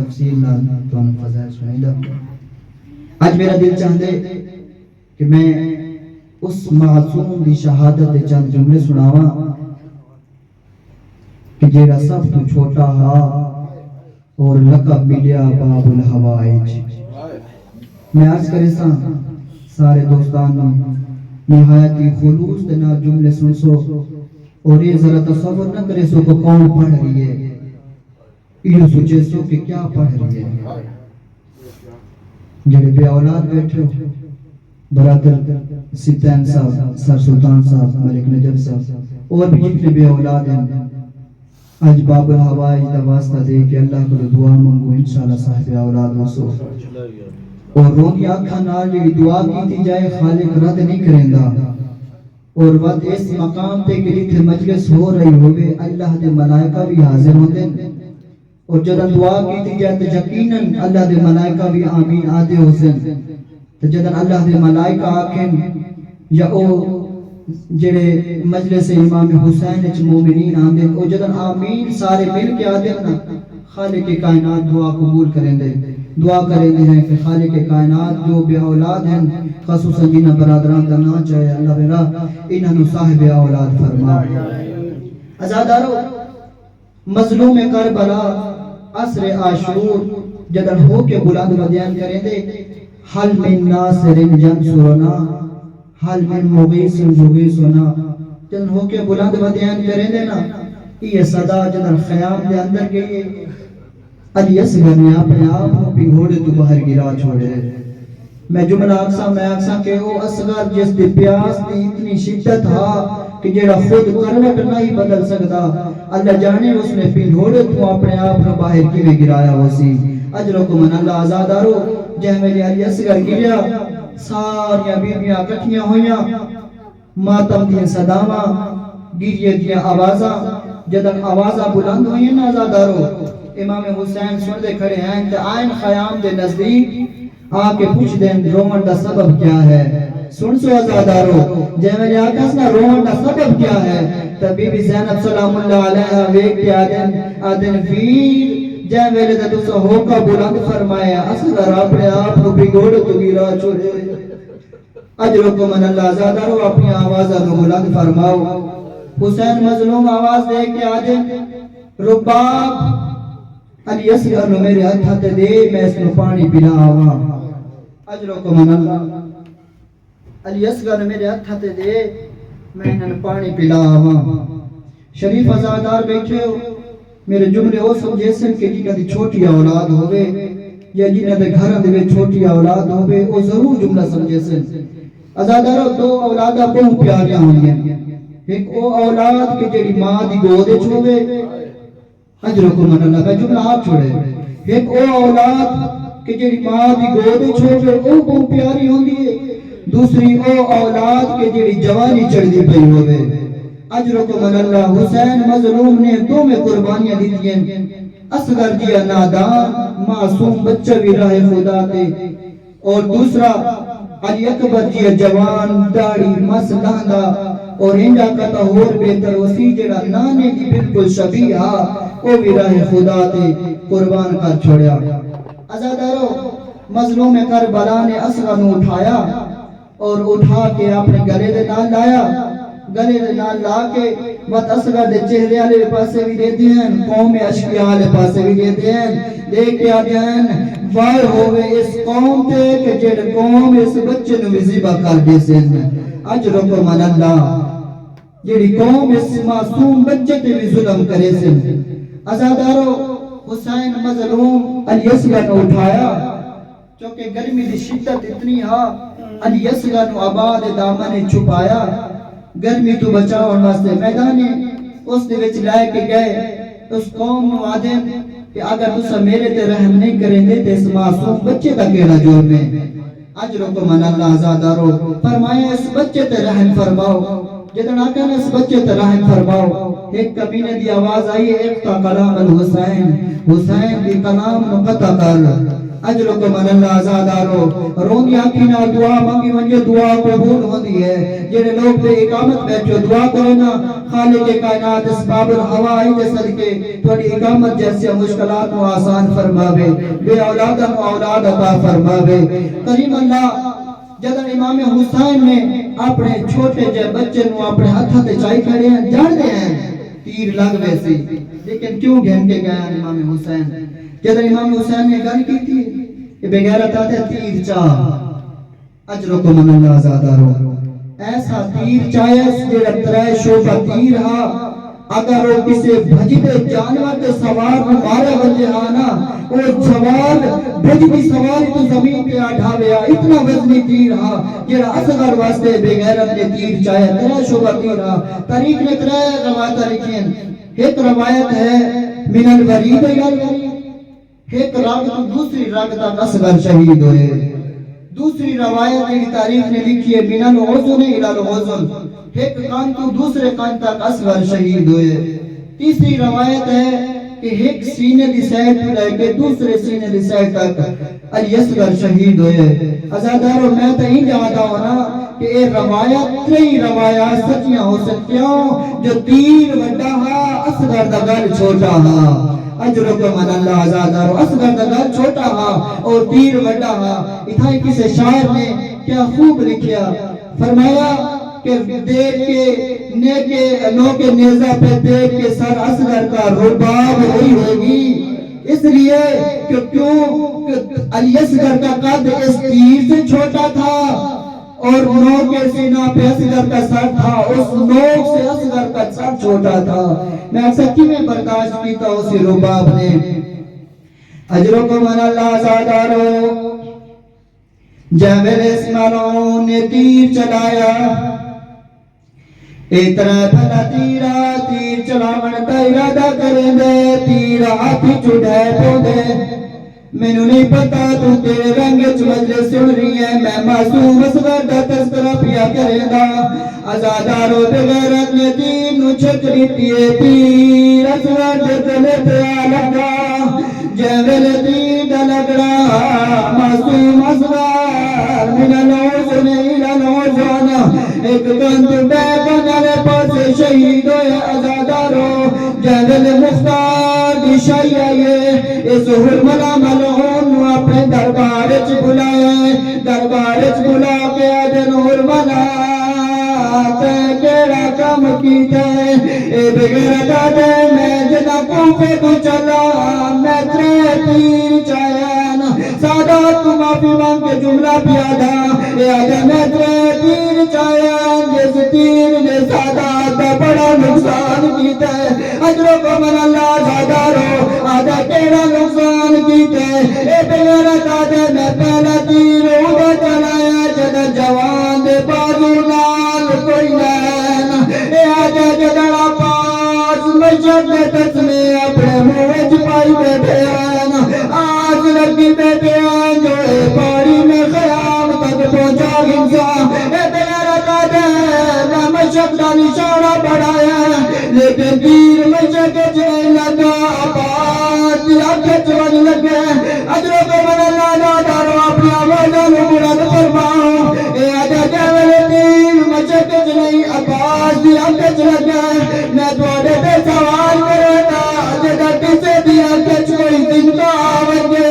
تفصیل نال تانوں فضائل سنائیدا۔ اج میرا دل چاہندے کہ میں اس معصوم دی شہادت دے چند جملے سناواں کہ جیڑا سب تو چھوٹا ہا اور لقب ملیا باب الحوائج۔ میں عرض کرے ساں سارے دوستانوں نہایت ہی خلوص دے نال جملے سن سو اور یہ ذرا تصور نہ کرے سو کہ کون پڑھ رہی ہے، یہ سوچے سو کہ کیا پڑھ رہی ہے۔ جڑے بے اولاد بیٹھے ہو، برادر سیتین صاحب، سر سلطان صاحب، ملک نجف صاحب اور بھی جتنے بے اولاد ہیں، آج باب الحوائج دا واسطہ دے کہ اللہ کو دعا منگو انشاءاللہ صاحب اولاد ہو اور رونی آنکھاں نال جڑی دعا کیتی جائے خالق رد نہیں کریندا۔ اور وقت اس مقام تے کہ جتھے مجلس ہو رہی ہوئے اللہ دے ملائکہ بھی حاضر ہوندے اور جدن دعا کیتی جائے تو یقیناً اللہ دے ملائکہ بھی آمین آدھے حسن۔ تو جدن اللہ دے ملائکہ آکھیں یا او جڑے مجلس امام حسین اچ مومنین آندے او جدن آمین سارے مل کے آدھے نا، خالق کائنات دعا قبول کریں دے، دعا کریں دے ہیں کہ خالق کائنات جو بے اولاد ہیں خصوصاً جنہ برادران دا نا چاہے اللہ بیرا انہوں صاحب اولاد فرما۔ ازادارو مظلوم کربلا عصر عاشور جدن ہو کے بلند ودیان کریں دے، حل من ناصر ینصرنا حل من مغیث یغیثنا، جدن ہو کے بلند ودیان کریں دے نا، یہ صدا جدن خیام دے اندر گئی علی اصغر نے اپنے آپ کو پنگھوڑے تو باہر گرا چھوڑے۔ میں جملہ اکساں کہ او اصغر جس دی پیاس دی اتنی شدت ہا کہ جیڑا خود کروٹ نہیں بدل سکتا، اللہ جانے اس نے پنگھوڑے تو اپنے آپ کو باہر کی میں گرایا ہو سی۔ اجرکم من اللہ آزادارو جہاں میں علی اصغر گریا ساریاں بیبیاں کٹھیاں ہویاں، ماتم دیا صداواں، گریے دیا آوازاں، جدن آوازاں بلند ہوئی نا آزادارو امام حسین سن دے کھڑے ہیں کہ آئین خیام دے نزدیک آکے پوچھ دیں رومن دا سبب کیا ہے۔ سن سو آزادارو جہاں میں آکاس نا رومن دا سبب کیا ہے، تب بی بی زینب سلام اللہ علیہ ویک کے آدن ویر جہاں میں نے تو سا ہوکا بلند فرمایا اصغر اپنے آپ کو بگوڑ تو گرا چھوڑے۔ اجرکم من اللہ آزادارو اپنی آوازہ کو بلند فرماؤ۔ حسین مظلوم آواز دے کے آدن رباب علی اصغر نو میرے ہاتھ دے میں اس نو پانی پلا آوا۔ اجرکم من اللہ علی اصغر نو میرے ہاتھ دے میں انہوں پانی پلا آوا۔ شریف ازادار بیٹھے ہو میرے جملے ہو سمجھے سن کہ جنہ دی چھوٹی اولاد ہوئے یا جنہ دے گھر دے چھوٹی اولاد ہوئے وہ ضرور جملہ سمجھے سن۔ ازادارو دو اولادہ بہت پیاریاں ہوئی ہیں، ایک او اولاد کے جڑی ماں دی گودے چھوڑے، اجرکم من اللہ میں جملہ آپ چھوڑے، ایک او اولاد کہ جڑی ماں دی گودے چھوڑے او بہت پیاری ہوندی ہے، دوسری او اولاد کے جڑی جوانی چڑھ دی پئی ہوئے۔ اجرکم من اللہ حسین مظلوم نے دو میں قربانیاں دیتی ہیں، اصغر دیا نادان معصوم بچہ بھی راہ خدا تے، اور دوسرا علی اکبر دیا جوان داڑی مس لاندہ اور انجا کتا ہور بہتر وسی جڑا نانے کی بالکل شبیہ او بھی راہ خدا تے قربان کر چھوڑیا۔ ازادارو مظلوم کربلا نے اصغر نو اٹھایا اور اٹھا کے اپنے گلے دے نال لایا، گلے دے نال لا کے بات اصغر دے چہرے آلے پاسے بھی دیتے ہیں، قوم اشقیاء آلے پاسے بھی دیتے ہیں، دیکھ کے آتے ہیں وائے ہوئے اس قوم تے کہ جڑ قوم اس بچے نو وزیبہ کر دے سن۔ اجرکم من اللہ جڑی قوم اس معصوم بچے تے بھی ظلم کرے سن۔ ازادارو حسین مظلوم علی اصغر نو اٹھایا چونکہ گرمی دی شدت اتنی ہا، علی اصغر نو آباد دامن چھپایا، گرمی تو بچاؤ واسطے میدانے اس دے وچ لائے کے گئے، اس قوم نو آدم کہ اگر تسا میرے تے رحم نہیں کریں دے تے اس معصوم بچے دا کیڑا جرم ہے۔ اجرکم من اللہ آزادارو فرمایا اس بچے تے رحم فرماؤ، جدن آقا نے اس بچے تے رحم فرماؤ، ایک کمینے دی آواز آئی اقتا کلام الحسین، حسین دی کلام نو قطع کر۔ اجرکم اللہ آزادارو روندی آنکھی نہ دعا مانگی ونجے دعا قبول ہوندی ہے جنہیں لوگ بے اقامت بیٹھو دعا کرنا خالق کائنات اسباب الہوائی دے صدقے تھوڑی اقامت جیسے مشکلات و آسان فرماوے بے اولادہ و اولاد عطا فرماوے کریم اللہ جدن امام حسین نے اپنے چھوٹے جے بچے نو اپنے ہاتھا تے چائی کھڑے ہیں جان دے ہیں تیر لگ ویسی لیکن کیوں گھن کے گیا امام حسین جدن امام حسین نے گل کی تھی کہ بغیرت آتے تیر چاہ اجرکم اللہ آزادارو ایسا تیر چاہے جڑا ترائے شوبہ تیر ہا اگر وہ کسی بھجدے جانور کے سوار کو مارے وجہ آنا وہ سوار بھجدی سواری تو زمین پہ آٹھاویا اتنا وزنی تیر ہا جڑا اصغر واسطے بے غیرت نے تیر چاہے ترائے شوبہ تیر ہا تاریخ نے ترائے روایتہ لکھیں ایک روایت ہے من الورید ایک راگ تو دوسری راگ تک اصغر شہید ہوئے دوسری روایت کی تاریخ نے لکھی ہے من العزن الى العزن ایک کان تو دوسرے کان تک اصغر شہید ہوئے تیسری روایت ہے کہ ایک سینے دی سائٹ لے کے دوسرے سینے دی سائٹ تک علی اصغر شہید ہوئے ازادارو میں تو ہی جاتا ہوں نا کہ اے روایت تری روایات سچیاں ہو سکتی ہوں جو تیر وڈا ہا اصغر دا گل چھوٹا ہا اجرکم اللہ آزادارو اصغر دا گل چھوٹا ہا اور تیر وڈا ہا اتھائی کسی شاعر نے کیا خوب لکھیا فرمایا کہ دیکھ کے نیکے نو کے نیزہ پہ دیکھ کے سر اصغر کا رباب ہوئی ہوگی اس لیے کہ کیوں کہ علی اصغر کا قد اس تیر سے چھوٹا تھا اور نو کے سینہ پہ اصغر کا سر تھا اس نوک سے اصغر کا سر چھوٹا تھا میں سچی میں برداشت کیتا اسی رباب نے اجرکم اللہ آزادارو جابر اسمالوں نے تیر چلایا اتنا بھلا تیرا تیر چلاون دا ارادہ کریں دے تیرا ہاتھی چڑھے پودے مینوں نہیں پتا تو تیرے رنگ وچ مجلس سن رہی ہے میں معصوم اصغر دا تذکرہ پیا کریں دا آزادارو بغیرت نے تیر نو چھک لیتی ہے تیر اصغر دے دلے پہ آ لگا جیوے تیر دا لگڑا معصوم اصغر من العزن الى العزن ایک گند بے کنالے پاسے شہید ہوئے ازادارو جیوے مختار دی شاہی آئیے اس حرملہ ملعون اپنے دربارچ بلائے دربارچ بلا کے آجن حرملہ تے کیڑا کم کیتے اے بغیر دادے میں جنا کوفے تو چلا میں ترے تیر چاہین سادات کو معافی مانگ کے جملہ پیادا اے آجا میں ترے تیر چاہین جس تیر نے سادات دا بڑا نقصان کیتے اجرکم اللہ آزادارو آجا کیڑا نقصان کیتے اے بغیر دادے میں پہلا تیر اوڈا چلایا جنا جوان دے بازو نال کوئی لین اے آجا جدڑا پاس مشک دس میں اپنے موج پائی بیٹھے ہیں آج لگی بیٹھے ہیں جو اے پاری میں خیام تک پہنچا انسان اے بغیر دادے میں مشک دا نشانہ بڑھایا لیکن تیر مشک چلے لگا آباد آنکھیں چلنے لگے اجرکم اللہ آزادارو اپنی آوازوں کو بلند فرماؤ اے آجا جیوے تیر مشک چلے آباد آنکھیں چلے گئے میں تواڈے تے سوال کرے گا جدا کسے دی آنکھیں کوئی زندہ آوجے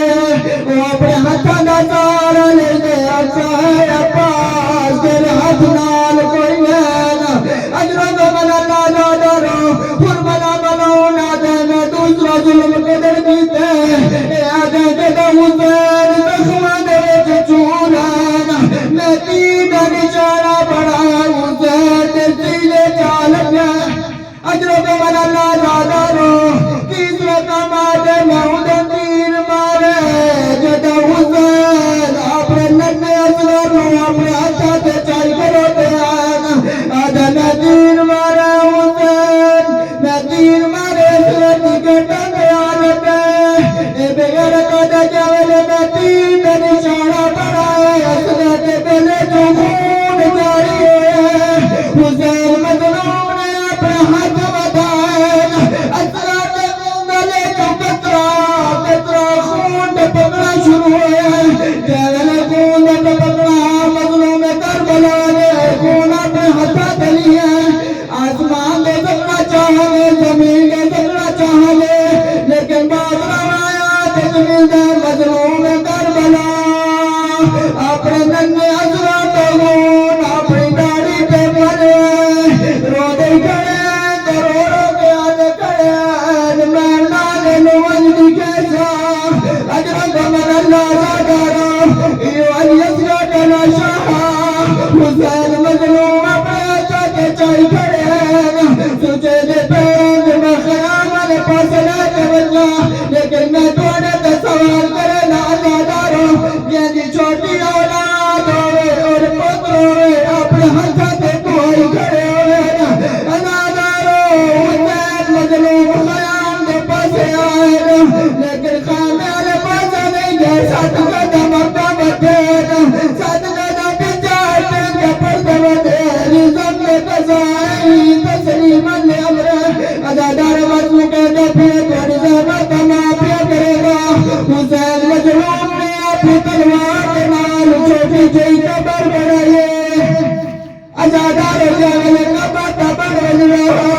وہ اپنے ہاتھاں دا سہارا لے دے اچھا ہے عباس تیرے ہاتھ نال کوئی نہیں اجرکم اللہ آزادارو حرملہ ملعون آدھے میں دوسرا ظلم قدر دیتے اے آدھے جدہ حسین زخمہ دے چچولین میں تین نشانہ بڑھایا حسین دے سیلے چال گئے اجرکم اللہ آزادارو تیسرے کام آدھے میں ادھر تیر مارے جدہ حسین اپنے ننے اصغر رو اپنے ہاتھا تے چائی کرو تے آدھے میں تیر مارے حسین میں تیر مارے اصغر نکٹا گیا لگے اے بغیر قدر جاوے میں تیر میں نشانہ بڑھائے اصغر کے پہلے جو خون جاری ہے حسین مظلوم نے اپنے ہاتھ بتائے اصغر کے گلے جو قطرہ خون پکڑا شروع جاوے کون پکڑا مظلوم کربلا نے کون اپنے ہاتھا تلی ہے آسمان دے سکنا چاہے زمین دے سکنا چاہے لیکن بات آیا زمین دے مظلوم کربلا اپنے ننے حضرت گون اپنی داڑھی پہ مرے رو دے کھڑے کروڑوں کے آنے کھڑے مرنا نے نوجدی کیسا اجرد من اللہ زادارا ایوان یسراتنا شاہا حسین مظلوم اپنے چاہتے چاہی کھڑے سوچے دے پیروں کے میں خیامہ نے پاسلے کے بجا لیکن میں توڑے تے سوال کرے نا زادارا یہ دی چھوٹی اولاد ہوئے اور پتر ہوئے اپنے ہاتھا تے کوئی کھڑے ہوئے زادارا حسین مظلوم خیام دے پاسے آئے لیکن خیامے والے پاسے نہیں گئے ساتھ قدم اپنا بٹھے ساتھ قدم بچار پین کا پردہ بٹھے رزم میں قضائی تسلیماً لے امرے ازادار مظلوم کے دفعے توڑی زحمت معافیہ کرے گا حسین مظلوم نے اپنی تلوار کے نال چھوٹی جئی قبر بنائیے ازادار جاگلے قبر قبر بن رہا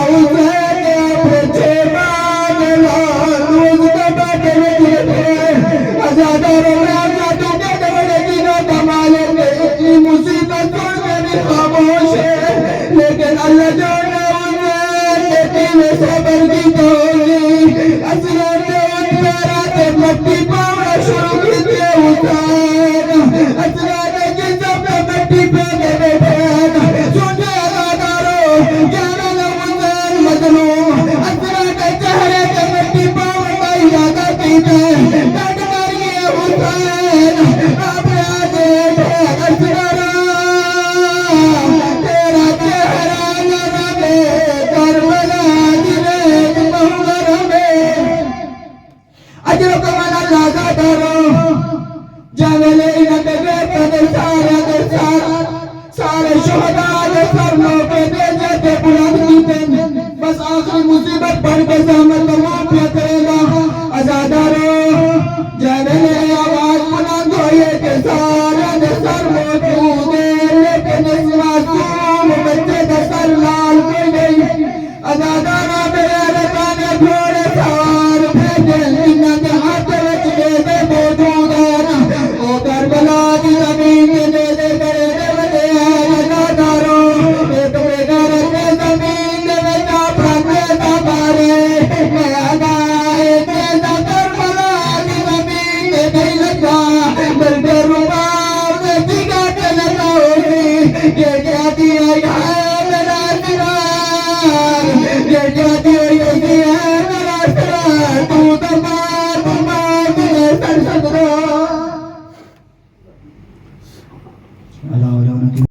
حسین نے اپنے چھیبان لال روز قبر کے لئے تھے ازادار میں آجا تو کے دوڑے جنہوں کمالے میں اتنی مصیبت چھوڑ کے بھی خاموش ہے لیکن اللہ جوڑے حسین نے تیوے صبر کی تولی اسرار نے ان پیراتے مٹی پاوڑا شروع کی تھے حسین اسرار نے جسم نے مٹی پہ دے بیٹھین سوچے ازادارو جانا لے حسین مظلوم اسرار نے چہرے کے مٹی پاوڑا ارادہ کی تھے ڈٹ کر یہ حسین اپنے آدھے تھے اسرارا تیرا چہرہ نرمے کربلا جنید محمرمے اجرک من اللہ زادارو جاوے انت گرد سارے شہداء دے سرنوں پہ دے جاتے بلند کیتے بس آخری مصیبت پڑھ کے زحمت معافیہ کرے گا ازادارو جاوے آواز بلند ہوئے کہ سارے دے سر موجود ہے لیکن اس معصوم بچے دے سر لال کوئی نہیں ازادارہ میرے رکانے گھوڑے سوار بھیجے انہاں دے ہاتھ وچ دے دے موجود ہے او کربلا دی زمین دے دے کرے دے ودے ازادارو ایک بیگار کے زمین دے وچ اپنا دیتا بارے میں آگائے دیتا کربلا دی زمین دے نہیں لگا بلکہ رباب دے جگہ کے لگا ہوئی یہ کیا دیا ہے میرا سرار یہ کیا دیا ہے میرا سرار تو دماغ میں سر صدرہ اللہ